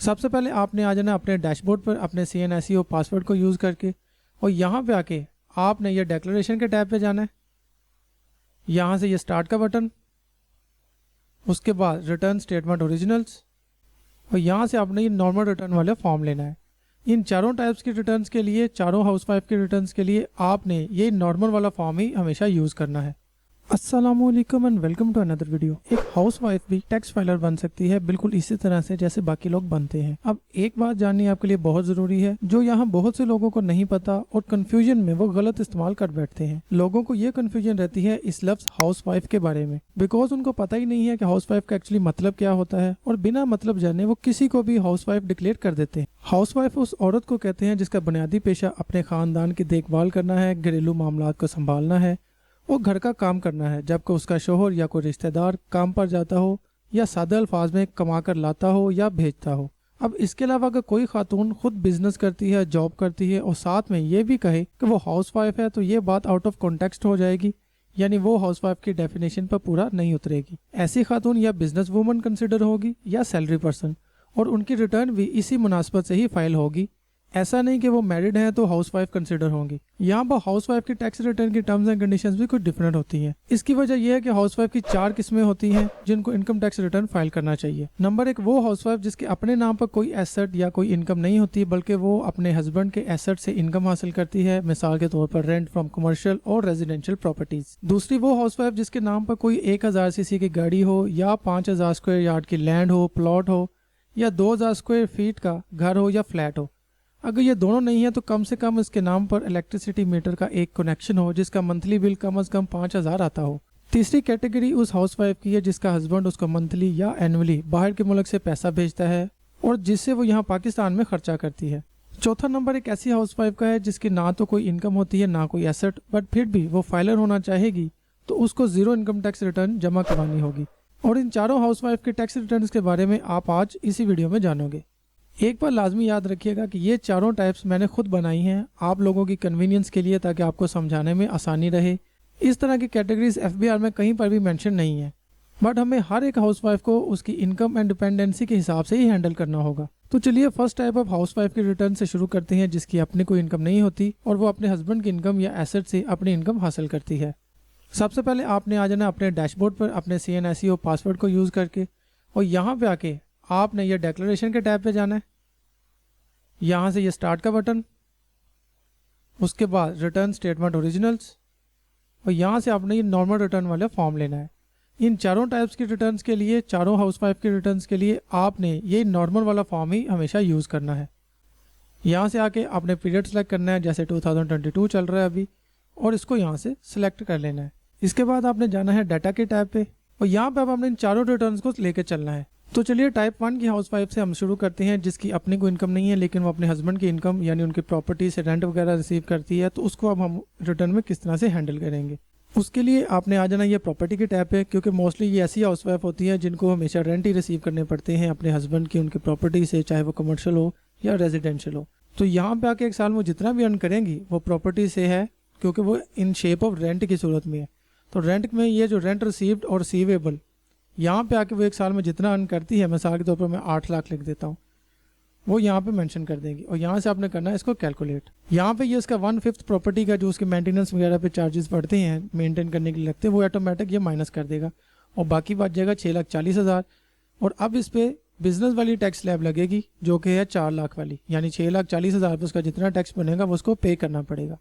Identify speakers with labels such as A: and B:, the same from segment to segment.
A: सबसे पहले आपने आ जाना अपने डैशबोर्ड पर अपने CNSEO पासवर्ड को यूज़ करके, और यहाँ पे आके आपने ये डिक्लेरेशन के टैब पे जाना है। यहाँ से ये स्टार्ट का बटन, उसके बाद रिटर्न स्टेटमेंट ओरिजिनल्स, और यहाँ से आपने ये नॉर्मल रिटर्न वाला फॉर्म लेना है। इन चारों टाइप्स के रिटर्न्स के लिए, चारों हाउसवाइफ के रिटर्न्स के लिए आपने ये नॉर्मल वाला फॉर्म ही हमेशा यूज़ करना है। अस्सलामुअलैकुम and welcome to another video. एक हाउसवाइफ भी टैक्स फाइलर बन सकती है बिल्कुल इसी तरह से जैसे बाकी लोग बनते हैं। अब एक बात जाननी आपके लिए बहुत जरूरी है, जो यहाँ बहुत से लोगों को नहीं पता और कंफ्यूजन में वो गलत इस्तेमाल कर बैठते हैं। लोगों को ये कंफ्यूजन रहती है इस लफ्ज हाउसवाइफ के बारे में, बिकॉज उनको पता ही नहीं है कि हाउसवाइफ का एक्चुअली मतलब क्या होता है, और बिना मतलब जाने वो किसी को भी हाउसवाइफ डिक्लेयर कर देते हैं। हाउसवाइफ उस औरत को कहते हैं जिसका बुनियादी पेशा अपने खानदान की देखभाल करना है, घरेलू मामलात को संभालना है और घर का काम करना है, जबकि उसका शोहर या कोई रिश्तेदार काम पर जाता हो या सादे अल्फाज में कमा कर लाता हो या भेजता हो। अब इसके अलावा अगर कोई खातून खुद बिजनेस करती है, जॉब करती है और साथ में ये भी कहे कि वो हाउसवाइफ है, तो ये बात आउट ऑफ कॉन्टेक्स्ट हो जाएगी, यानी वो हाउसवाइफ की डेफिनेशन पर पूरा नहीं उतरेगी। ऐसी खातून या बिजनेस वूमन कंसिडर होगी या सैलरी पर्सन, और उनकी रिटर्न भी इसी मुनासबत से ही फाइल होगी। ऐसा नहीं कि वो मैरिड हैं तो हाउसवाइफ कंसिडर होंगी। यहाँ पर हाउसवाइफ की टैक्स रिटर्न की टर्म्स एंड कंडीशंस भी कुछ डिफरेंट होती हैं। इसकी वजह यह है कि हाउसवाइफ की 4 किस्में होती हैं जिनको इनकम टैक्स रिटर्न फाइल करना चाहिए। नंबर 1, वो हाउसवाइफ जिसके अपने नाम पर कोई एसेट या कोई इनकम नहीं होती, बल्कि वो अपने हस्बैंड के एसेट से इनकम हासिल करती है, मिसाल के तौर पर रेंट फ्रॉम कमर्शियल और रेजिडेंशियल प्रॉपर्टीज। दूसरी, वो हाउसवाइफ जिसके नाम पर कोई 1000 सीसी की गाड़ी हो या 5000 स्क्वायर यार्ड की लैंड हो, प्लॉट हो, या 2000 स्क्वायर फीट का घर हो या फ्लैट हो। अगर ये दोनों नहीं है तो कम से कम इसके नाम पर इलेक्ट्रिसिटी मीटर का एक कनेक्शन हो जिसका मंथली बिल कम से कम 5000 आता हो। तीसरी कैटेगरी उस हाउसवाइफ की है जिसका हस्बैंड उसको मंथली या एनुअली बाहर के मुल्क से पैसा भेजता है और जिससे वो यहाँ पाकिस्तान में खर्चा करती है। चौथा नंबर एक ऐसी हाउसवाइफ का है जिसकी ना तो कोई इनकम होती है ना कोई एसेट, बट फिर भी वो फाइलर होना चाहेगी तो उसको जीरो इनकम टैक्स रिटर्न जमा करवानी होगी। और इन चारों हाउसवाइफ के टैक्स रिटर्न के बारे में आप आज इसी वीडियो में जानोगे। एक बार लाजमी याद रखिएगा कि ये चारों टाइप्स मैंने खुद बनाई हैं आप लोगों की कन्वीनियंस के लिए, ताकि आपको समझाने में आसानी रहे। इस तरह की कैटेगरीज FBR में कहीं पर भी मेंशन नहीं है, बट हमें हर एक हाउसवाइफ को उसकी इनकम एंड डिपेंडेंसी के हिसाब से ही हैंडल करना होगा। तो चलिए फर्स्ट टाइप ऑफ हाउसवाइफ के रिटर्न से शुरू करते हैं जिसकी अपनी कोई इनकम नहीं होती और वो अपने हस्बैंड की इनकम या एसेट से अपनी इनकम हासिल करती है। सबसे पहले आपने आ जाना अपने डैशबोर्ड पर अपने CNSEO पासवर्ड को यूज़ करके, और यहाँ पे आके आपने ये डिक्लेरेशन के टैब पे जाना है। यहाँ से ये स्टार्ट का बटन, उसके बाद रिटर्न स्टेटमेंट ओरिजिनल्स, और यहाँ से आपने ये नॉर्मल रिटर्न वाला फॉर्म लेना है। इन चारों टाइप्स के रिटर्न्स के लिए, चारों हाउसवाइफ के रिटर्न्स के लिए आपने ये नॉर्मल वाला फॉर्म ही हमेशा यूज़ करना है। यहाँ से आके आपने पीरियड सेलेक्ट करना है, जैसे 2022 चल रहा है अभी, और इसको यहाँ से सिलेक्ट कर लेना है। इसके बाद आपने जाना है डाटा के टैब पे, और यहाँ पे अब आपने इन चारों रिटर्न्स को लेकर चलना है। तो चलिए टाइप 1 की हाउसवाइफ से हम शुरू करते हैं जिसकी अपनी कोई इनकम नहीं है लेकिन वो अपने हस्बैंड की इनकम यानी उनकी प्रॉपर्टी से रेंट वगैरह रिसीव करती है, तो उसको अब हम रिटर्न में किस तरह से हैंडल करेंगे। उसके लिए आपने आ जाना ये प्रॉपर्टी के टैब पे, क्योंकि मोस्टली ये ऐसी हाउसवाइफ होती है जिनको हमेशा रेंट ही रिसीव करने पड़ते हैं अपने हस्बैंड की उनकी प्रॉपर्टी से, चाहे वो कमर्शियल हो या रेजिडेंशियल हो। तो यहाँ पे आके एक साल में जितना भी अर्न करेंगी वो प्रॉपर्टी से है, क्योंकि वो इन शेप ऑफ रेंट की सूरत में है। तो रेंट में ये जो रेंट रिसीव्ड और रिसीवेबल, यहाँ पे आके वो एक साल में जितना अर्न करती है, मिसाल के तौर पर मैं 8 लाख लिख देता हूँ, वो यहाँ पे मेंशन कर देंगी, और यहाँ से आपने करना है इसको कैलकुलेट। यहाँ पे ये इसका 1/5 प्रॉपर्टी का जो उसके मेंटेनेंस वगैरह पे चार्जेस पड़ते हैं मेंटेन करने के लिए लगते हैं, वो ऑटोमेटिक ये माइनस कर देगा और बाकी बच जाएगा 6,40,000। और अब इस पे बिजनेस वाली टैक्स स्लैब लगेगी जो कि है 4 लाख वाली, यानी 6,40,000 पर उसका जितना टैक्स बनेगा वो उसको पे करना पड़ेगा।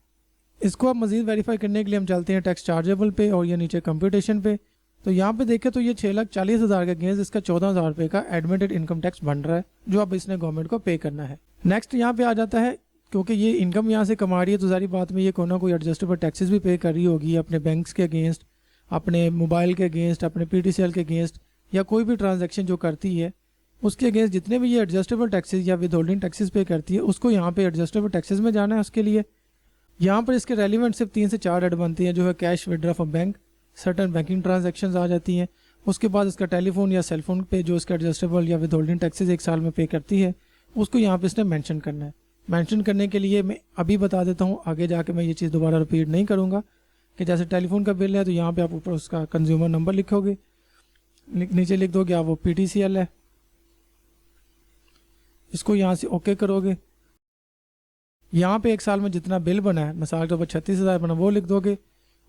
A: इसको अब मजीद वेरीफाई करने के लिए हम चलते हैं टैक्स चार्जेबल पे और ये नीचे कंप्यूटेशन पे। तो यहाँ पे देखें तो ये 6,40,000 के अगेंस्ट इसका 14,000 रुपये का एडमिटेड इनकम टैक्स बन रहा है जो अब इसने गवर्नमेंट को पे करना है। नेक्स्ट यहाँ पे आ जाता है, क्योंकि ये इनकम यहाँ से कमा रही है तो सारी बात में ये कोई ना कोई एडजस्टेबल टैक्सेस भी पे कर रही होगी अपने बैंक्स के अगेंस्ट, अपने मोबाइल के अगेंस्ट, अपने PTCL के अगेंस्ट, या कोई भी ट्रांजेक्शन जो करती है उसके अगेंस्ट जितने भी ये एडजस्टेबल टैक्सेस या विद होल्डिंग टैक्सेस पे करती है उसको यहाँ पे एडजस्टेबल टैक्सेस में जाना है। उसके लिए यहाँ पर इसके रेलिवेंट सिर्फ 3 से 4 ऐड बनती हैं, जो है cash withdraw from bank, certain banking transactions आ जाती हैं। उसके बाद इसका टेलीफोन या सेलफोन पे जो इसका एडजस्टेबल या विद होल्डिंग टैक्सेस एक साल में पे करती है उसको यहाँ पे इसने मेंशन करना है। मेंशन करने के लिए मैं अभी बता देता हूँ, आगे जाके मैं ये चीज़ दोबारा रिपीट नहीं करूँगा, कि जैसे टेलीफोन का बिल है तो यहाँ पे आप ऊपर उसका कंज्यूमर नंबर लिखोगे, नीचे लिख दोगे आप वो PTCL है, इसको यहाँ से ओके करोगे। यहाँ पे एक साल में जितना बिल बना है, मिसाल के ऊपर 36,000 बना, वो लिख दोगे।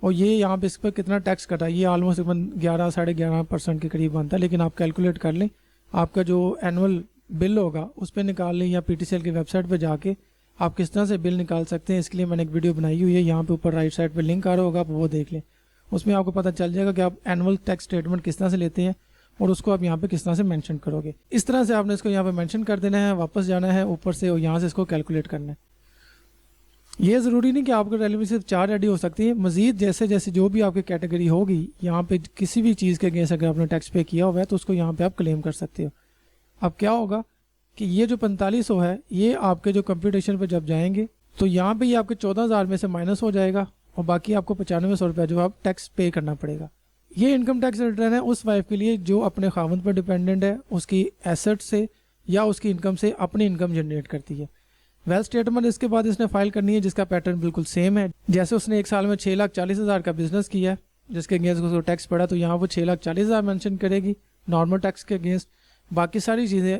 A: और ये यहाँ पे इस पर कितना टैक्स कटा है, ये ऑलमोस्ट 11-11.5% के करीब बनता है। लेकिन आप कैलकुलेट कर लें, आपका जो एनुअल बिल होगा उस पर निकाल लें, या PTCL की वेबसाइट पर जाके आप किस तरह से बिल निकाल सकते हैं, इसके लिए मैंने एक वीडियो बनाई हुई है। यहाँ पे ऊपर राइट साइड पे लिंक आ रहा होगा, आप वो देख लें। उसमें आपको पता चल जाएगा कि आप एनुअल टैक्स स्टेटमेंट किस तरह से लेते हैं और उसको आप यहाँ पे किस तरह से मेंशन करोगे। इस तरह से आपने इसको यहाँ पे मेंशन कर देना है, वापस जाना है ऊपर से और यहाँ से इसको कैलकुलेट करना है। ये ज़रूरी नहीं कि आपको रेलिवेंट सिर्फ 4 रेडी हो सकती है, मजीद जैसे जैसे जो भी आपकी कैटेगरी होगी, यहाँ पे किसी भी चीज़ के अगेंस्ट अगर आपने टैक्स पे किया हुआ है तो उसको यहाँ पे आप क्लेम कर सकते हो। अब क्या होगा कि ये जो 4500 है, ये आपके जो कंप्यूटेशन पे जब जाएंगे तो यहाँ पे ये आपके 14,000 में से माइनस हो जाएगा और बाकी आपको 9500 रुपये जो आप टैक्स पे करना पड़ेगा। ये इनकम टैक्स रिटर्न है उस वाइफ के लिए जो अपने खावंद पर डिपेंडेंट है, उसकी एसेट से या उसकी इनकम से अपनी इनकम जनरेट करती है। वेल्थ स्टेटमेंट इसके बाद इसने फाइल करनी है, जिसका पैटर्न बिल्कुल सेम है। जैसे उसने एक साल में 6,40,000 का बिजनेस किया है जिसके अगेंस्ट उसको टैक्स पड़ा, तो यहाँ वो 6,40,000 मेंशन करेगी नॉर्मल टैक्स के अगेंस्ट। बाकी सारी चीज़ें,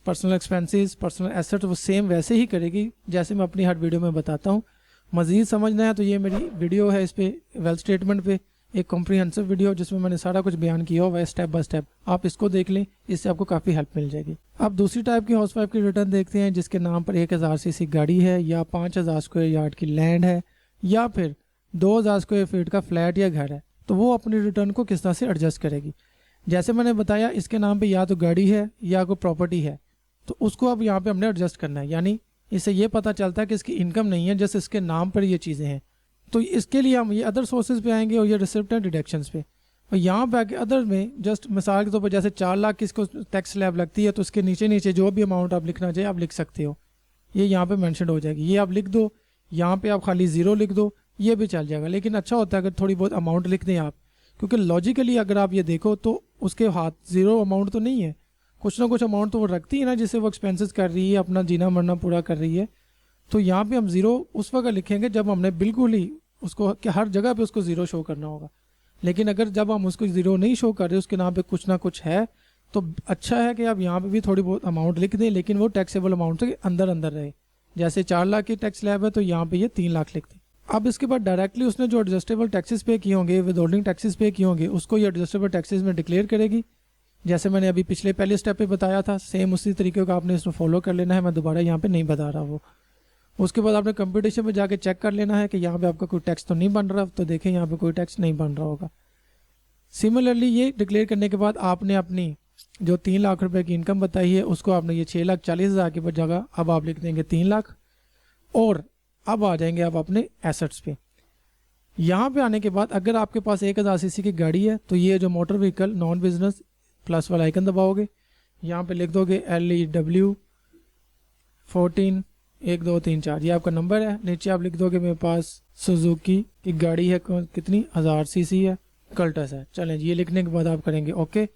A: पर्सनल एक्सपेंसेस, पर्सनल एसेट, वो सेम वैसे ही करेगी जैसे मैं अपनी हर वीडियो में बताता हूँ। मज़ीद समझना है तो ये मेरी वीडियो है इस पर, वेल्थ स्टेटमेंट पे एक कॉम्प्रिहेंसिव वीडियो जिसमें मैंने सारा कुछ बयान किया हुआ है स्टेप बाय स्टेप, आप इसको देख लें, इससे आपको काफ़ी हेल्प मिल जाएगी। अब दूसरी टाइप की हाउसवाइफ की रिटर्न देखते हैं जिसके नाम पर 1000 सीसी गाड़ी है, या 5000 स्क्वायर यार्ड की लैंड है, या फिर 2000 स्क्वायर फीट का फ्लैट या घर है। तो वो अपनी रिटर्न को किस तरह से एडजस्ट करेगी। जैसे मैंने बताया, इसके नाम पर या तो गाड़ी है या कोई प्रॉपर्टी है, तो उसको अब यहाँ पर हमने एडजस्ट करना है। यानी इससे ये पता चलता है कि इसकी इनकम नहीं है, जैसे इसके नाम पर ये चीज़ें हैं। तो इसके लिए हम ये अदर सोर्सेज पे आएंगे और ये रिसिप्ट एंड डिडक्शंस पे, और यहाँ पे आके अदर में जस्ट मिसाल के तौर पर जैसे 4 लाख की इसको टैक्स स्लैब लगती है, तो उसके नीचे नीचे जो भी अमाउंट आप लिखना चाहिए आप लिख सकते हो, ये यहाँ पे मेंशन हो जाएगी। ये आप लिख दो, यहाँ पे आप खाली 0 लिख दो, ये भी चल जाएगा। लेकिन अच्छा होता है अगर थोड़ी बहुत अमाउंट लिख दें आप, क्योंकि लॉजिकली अगर आप ये देखो तो उसके हाथ 0 अमाउंट तो नहीं है, कुछ ना कुछ अमाउंट तो वो रखती है ना, जिससे वो एक्सपेंसेस कर रही है, अपना जीना मरना पूरा कर रही है। तो यहाँ पे हम 0 उस वक्त लिखेंगे जब हमने बिल्कुल ही उसको कि हर जगह पे उसको 0 शो करना होगा। लेकिन अगर जब हम उसको 0 नहीं शो कर रहे, उसके नाम पे कुछ ना कुछ है, तो अच्छा है कि आप यहाँ पे भी थोड़ी बहुत अमाउंट लिख दें, लेकिन वो टैक्सेबल अमाउंट के अंदर अंदर रहे। जैसे 4 लाख की टैक्स स्लैब है तो यहाँ पे ये 3 लाख लिख दें। अब इसके बाद डायरेक्टली उसने जो एडजस्टेबल टैक्सेस पे किए होंगे, विद होल्डिंग टैक्सेस पे किए होंगे, उसको ये एडजस्टेबल टैक्सेस में डिक्लेयर करेगी। जैसे मैंने अभी पिछले पहले स्टेप पे बताया था, सेम उसी तरीके का आपने इसमें फॉलो कर लेना है। मैं दोबारा यहाँ पे नहीं बता रहा वो। उसके बाद आपने कंप्यूटेशन में जाके चेक कर लेना है कि यहाँ पे आपका कोई टैक्स तो नहीं बन रहा, तो देखें यहाँ पे कोई टैक्स नहीं बन रहा होगा। सिमिलरली ये डिक्लेयर करने के बाद आपने अपनी जो 3 लाख रुपए की इनकम बताई है उसको आपने ये 6,40,000 की जगह अब आप लिख देंगे 3 लाख। और अब आ जाएंगे आप अपने एसेट्स पे। यहाँ पे आने के बाद अगर आपके पास 1000 सीसी की गाड़ी है तो ये जो motor vehicle non business plus वाला आइकन दबाओगे, यहाँ पे लिख दोगे LEW 14 1 2 3 4, ये आपका नंबर है। नीचे आप लिख दोगे मेरे पास सुजुकी की गाड़ी है, कितनी 1000 सीसी है, कल्टस है। चलें ये लिखने के बाद आप करेंगे ओके।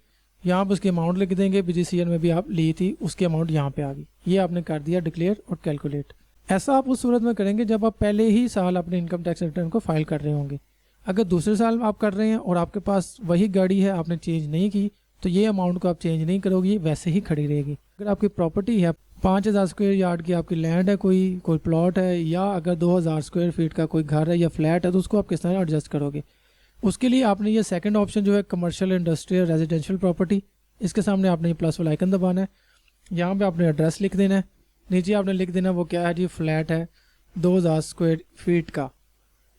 A: यहाँ पर उसकी अमाउंट लिख देंगे, BGCL में भी आप ली थी उसकी अमाउंट यहाँ पे आ गई। ये आपने कर दिया डिक्लेयर और कैलकुलेट। ऐसा आप उस सूरत में करेंगे जब आप पहले ही साल अपने इनकम टैक्स रिटर्न को फाइल कर रहे होंगे। अगर दूसरे साल आप कर रहे हैं और आपके पास वही गाड़ी है, आपने चेंज नहीं की, तो ये अमाउंट को आप चेंज नहीं करोगे, वैसे ही खड़ी रहेगी। अगर आपकी प्रॉपर्टी है 5000 स्क्वायर यार्ड की आपकी लैंड है, कोई प्लॉट है, या अगर 2000 स्क्वायर फीट का कोई घर है या फ्लैट है, तो उसको आप किस तरह एडजस्ट करोगे। उसके लिए आपने ये सेकंड ऑप्शन जो है कमर्शियल इंडस्ट्रियल रेजिडेंशियल प्रॉपर्टी, इसके सामने आपने ये प्लस वाला आइकन दबाना है। यहाँ पे आपने एड्रेस लिख देना है, नीचे आपने लिख देना वो क्या है जी, फ्लैट है 2000 स्क्वायर फीट का।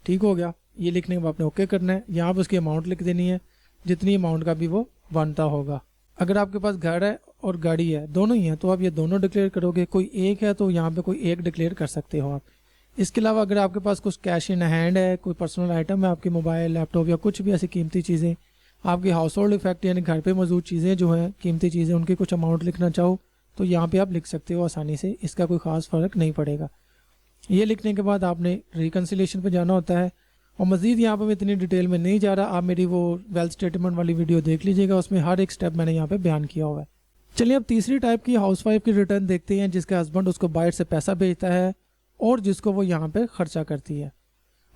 A: ठीक हो गया। ये लिखने के बाद आपने ओके करना है। यहाँ पर उसकी अमाउंट लिख देनी है, जितनी अमाउंट का भी वो बनता होगा। अगर आपके पास घर है और गाड़ी है, दोनों ही हैं, तो आप ये दोनों डिक्लेयर करोगे। कोई एक है तो यहाँ पे कोई एक डिक्लेयर कर सकते हो आप। इसके अलावा अगर आपके पास कुछ कैश इन हैंड है, कोई पर्सनल आइटम है, आपकी मोबाइल लैपटॉप या कुछ भी ऐसी कीमती चीज़ें, आपकी हाउस होल्ड इफेक्ट यानी घर पे मौजूद चीज़ें जो हैं कीमती चीज़ें, उनकी कुछ अमाउंट लिखना चाहो तो यहाँ पे आप लिख सकते हो आसानी से, इसका कोई ख़ास फ़र्क नहीं पड़ेगा। ये लिखने के बाद आपने रिकन्सिलेशन पे जाना होता है। और मज़ीद यहाँ पर मैं इतनी डिटेल में नहीं जा रहा, आप मेरी वो वेल्थ स्टेटमेंट वाली वीडियो देख लीजिएगा, उसमें हर एक स्टेप मैंने यहाँ पे बयान किया हुआ है। चलिए अब तीसरी टाइप की हाउसवाइफ की रिटर्न देखते हैं, जिसका हस्बैंड उसको बाहर से पैसा भेजता है और जिसको वो यहाँ पे खर्चा करती है।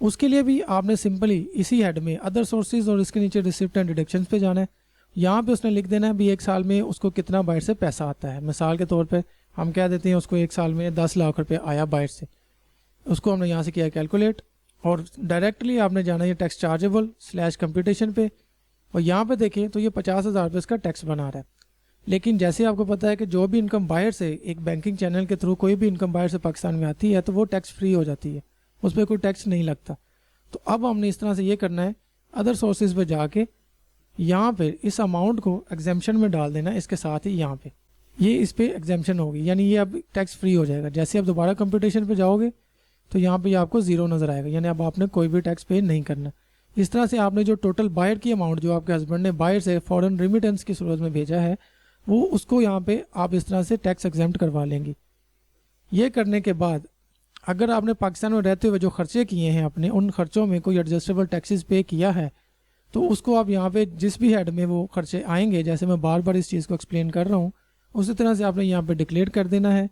A: उसके लिए भी आपने सिंपली इसी हेड में अदर सोर्सेज और इसके नीचे रिसिप्ट एंड डिडक्शंस पे जाना है। यहाँ पे उसने लिख देना है भी एक साल में उसको कितना बाहर से पैसा आता है। मिसाल के तौर पे हम कह देते हैं उसको एक साल में 10 लाख रुपए आया बाहर से, उसको हमने यहाँ से किया कैलकुलेट और डायरेक्टली आपने जाना है टैक्स चार्जेबल / कंप्यूटेशन पे और यहाँ पे देखें तो ये 50,000 रुपये इसका टैक्स बना रहा है। लेकिन जैसे आपको पता है कि जो भी इनकम बाहर से एक बैंकिंग चैनल के थ्रू कोई भी इनकम बाहर से पाकिस्तान में आती है तो वो टैक्स फ्री हो जाती है, उस पर कोई टैक्स नहीं लगता। तो अब हमने इस तरह से ये करना है, अदर सोर्सेज पे जाके यहाँ पे इस अमाउंट को एग्जाम्पशन में डाल देना, इसके साथ ही यहाँ पे ये इस पर एग्जाम्पशन होगी, यानी ये अब टैक्स फ्री हो जाएगा। जैसे आप दोबारा कंप्यूटेशन पे जाओगे तो यहाँ पे आपको ज़ीरो नज़र आएगा, यानी अब आपने कोई भी टैक्स पे नहीं करना। इस तरह से आपने जो टोटल बाहर की अमाउंट जो आपके हस्बैंड ने बाहर से फॉरेन रिमिटेंस की सूरत में भेजा है वो उसको यहाँ पे आप इस तरह से टैक्स एग्जेम्प्ट करवा लेंगी। ये करने के बाद अगर आपने पाकिस्तान में रहते हुए जो खर्चे किए हैं अपने, उन खर्चों में कोई एडजस्टेबल टैक्सेस पे किया है तो उसको आप यहाँ पे जिस भी हेड में वो खर्चे आएंगे, जैसे मैं बार बार इस चीज़ को एक्सप्लेन कर रहा हूँ, उसी तरह से आपने यहाँ पे डिक्लेयर कर देना है।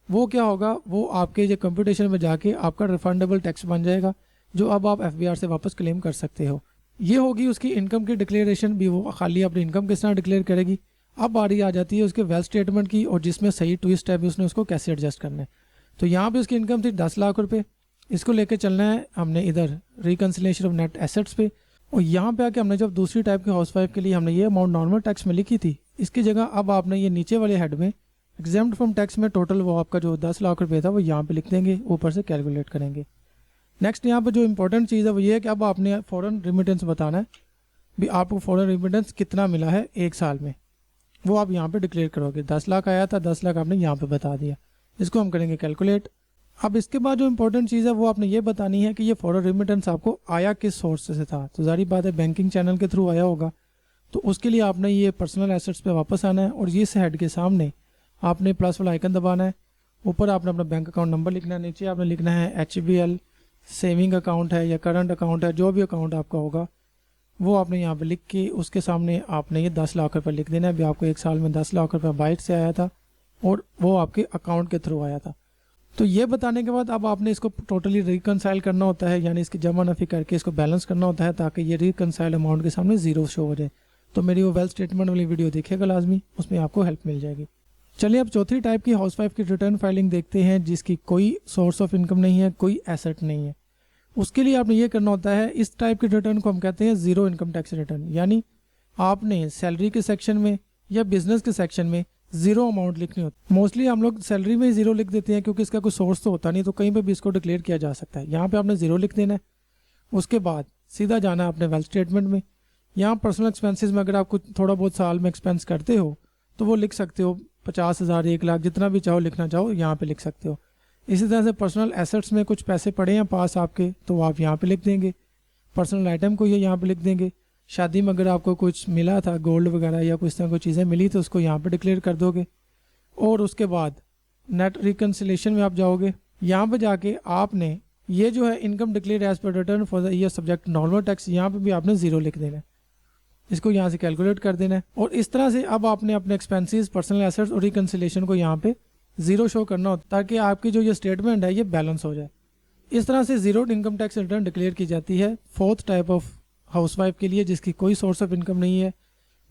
A: वो क्या होगा, वो आपके जो कंप्यूटेशन में जाके आपका रिफंडेबल टैक्स बन जाएगा जो अब आप FBR से वापस क्लेम कर सकते हो। ये होगी उसकी इनकम की डिक्लेरेशन भी, वो खाली अपनी इनकम किस तरह डिक्लेयर करेगी। अब बारी आ जाती है उसके वेल्थ स्टेटमेंट की और जिसमें सही ट्विस्ट है भी उसने उसको कैसे एडजस्ट करना है। तो यहाँ पे उसकी इनकम थी 10 लाख रुपए, इसको लेके चलना है हमने इधर रिकन्सिलेशन ऑफ नेट एसेट्स पे और यहाँ पे आके हमने जब दूसरी टाइप के हाउसवाइफ के लिए हमने ये अमाउंट नॉर्मल टैक्स में लिखी थी, इसकी जगह अब आपने ये नीचे वाले हेड में एग्जाम्प्ट फ्रॉम टैक्स में टोटल वो आपका जो 10 लाख रुपये था वो यहाँ पे लिख देंगे, ऊपर से कैलकुलेट करेंगे। नेक्स्ट यहाँ पे जो इंपॉर्टेंट चीज़ है वो ये है कि अब आपने फ़ॉरेन रिमिटेंस बताना है भी आपको फ़ॉरेन रिमिटेंस कितना मिला है एक साल में, वो आप यहाँ पे डिक्लेयर करोगे। 10 लाख आया था, 10 लाख आपने यहाँ पे बता दिया, इसको हम करेंगे कैलकुलेट। अब इसके बाद जो इंपॉर्टेंट चीज़ है वो आपने ये बतानी है कि ये फ़ॉरेन रिमिटेंस आपको आया किस सोर्स से था। तो जारी बात है बैंकिंग चैनल के थ्रू आया होगा, तो उसके लिए आपने ये पर्सनल एसेट्स पे वापस आना है और इस हेड के सामने आपने प्लस वाला आइकन दबाना है। ऊपर आपने अपना बैंक अकाउंट नंबर लिखना है, नीचे आपने लिखना है HBL सेविंग अकाउंट है या करंट अकाउंट है, जो भी अकाउंट आपका होगा वो आपने यहाँ पे लिख के उसके सामने आपने ये 10 लाख रुपये लिख देना है भी आपको एक साल में 10 लाख रुपये बाहर से आया था और वो आपके अकाउंट के थ्रू आया था। तो ये बताने के बाद अब आपने इसको टोटली रिकनसाइल करना होता है, यानी इसकी जमा नफ़ी करके इसको बैलेंस करना होता है ताकि ये रिकनसाइल अमाउंट के सामने ज़ीरो शो हो जाए। तो मेरी वो वेल्थ स्टेटमेंट वाली वीडियो देखिएगा लाजमी, उसमें आपको हेल्प मिल जाएगी। चलिए अब चौथी टाइप की हाउसवाइफ की रिटर्न फाइलिंग देखते हैं जिसकी कोई सोर्स ऑफ इनकम नहीं है, कोई एसेट नहीं है। उसके लिए आपने ये करना होता है, इस टाइप की रिटर्न को हम कहते हैं ज़ीरो इनकम टैक्स रिटर्न, यानी आपने सैलरी के सेक्शन में या बिजनेस के सेक्शन में ज़ीरो अमाउंट लिखनी होती है। मोस्टली हम लोग सैलरी में ज़ीरो लिख देते हैं क्योंकि इसका कोई सोर्स तो होता नहीं, तो कहीं पर भी इसको डिक्लेयर किया जा सकता है। यहाँ पर आपने ज़ीरो लिख देना है, उसके बाद सीधा जाना है अपने वेल्थ स्टेटमेंट में। यहाँ पर्सनल एक्सपेंसेस में अगर आप कुछ थोड़ा बहुत साल में एक्सपेंस करते हो तो वो लिख सकते हो, 50,000 1 लाख जितना भी चाहो लिखना चाहो यहाँ पे लिख सकते हो। इसी तरह से पर्सनल एसेट्स में कुछ पैसे पड़े हैं पास आपके तो आप यहाँ पे लिख देंगे, पर्सनल आइटम को ये यहाँ पे लिख देंगे। शादी में अगर आपको कुछ मिला था गोल्ड वगैरह या कुछ तरह कोई चीज़ें मिली तो उसको यहाँ पे डिक्लेयर कर दोगे। और उसके बाद नेट रिकन्सिलेशन में आप जाओगे, यहाँ पे जाके आपने ये जो है income declare as per return for the year subject normal tax, यहाँ पे भी आपने ज़ीरो लिख देना है, इसको यहाँ से कैलकुलेट कर देना है। और इस तरह से अब आपने अपने एक्सपेंसेस, पर्सनल एसेट्स और रिकन्सिलेशन को यहाँ पे ज़ीरो शो करना होता है ताकि आपकी जो ये स्टेटमेंट है ये बैलेंस हो जाए। इस तरह से zero income tax return declare की जाती है फोर्थ टाइप ऑफ हाउसवाइफ के लिए जिसकी कोई सोर्स ऑफ इनकम नहीं है,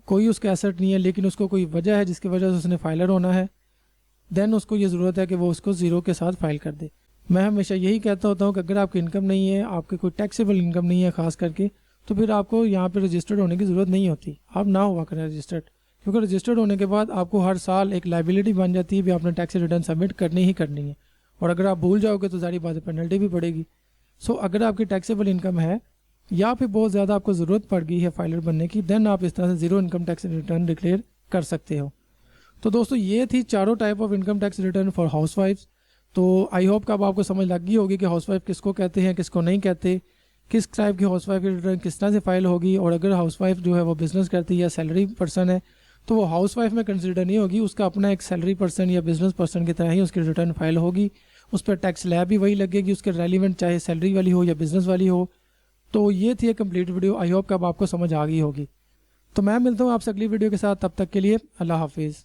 A: कोई उसका एसेट नहीं है, लेकिन उसको कोई वजह है जिसकी वजह से उसने फाइलर होना है। देन उसको ये ज़रूरत है कि वो उसको ज़ीरो के साथ फाइल कर दे। मैं हमेशा यही कहता होता हूँ कि अगर आपकी इनकम नहीं है, आपकी कोई टैक्सेबल इनकम नहीं है खास करके, तो फिर आपको यहाँ पे रजिस्टर्ड होने की ज़रूरत नहीं होती। आप ना हुआ करें रजिस्टर्ड, क्योंकि रजिस्टर्ड होने के बाद आपको हर साल एक लाइबिलिटी बन जाती है भी आपने टैक्स रिटर्न सबमिट करनी ही करनी है, और अगर आप भूल जाओगे तो सारी बात पेनल्टी भी पड़ेगी। सो अगर आपकी टैक्सेबल इनकम है या फिर बहुत ज़्यादा आपको ज़रूरत पड़ गई है फाइलर बनने की, देन आप इस तरह से zero income tax return declare कर सकते हो। तो दोस्तों ये थी चारों type of income tax return for हाउसवाइफ्स। तो आई होप कि अब आपको समझ लग गई होगी कि हाउसवाइफ किसको कहते हैं, किसको नहीं कहते, किस टाइप की हाउसवाइफ की रिटर्न किस तरह से फाइल होगी। और अगर हाउसवाइफ जो है वो बिज़नेस करती है या सैलरी पर्सन है तो वो हाउसवाइफ में कंसिडर नहीं होगी, उसका अपना एक सैलरी पर्सन या बिजनेस पर्सन की तरह ही उसकी रिटर्न फाइल होगी। उस पर टैक्स स्लैब भी वही लगेगी उसके रेलिवेंट, चाहे सैलरी वाली हो या बिजनेस वाली हो। तो ये थी एक कंप्लीट वीडियो, आई होप कि अब आपको समझ आ गई होगी। तो मैं मिलता हूँ आपसे अगली वीडियो के साथ, तब तक के लिए अल्लाह हाफिज़।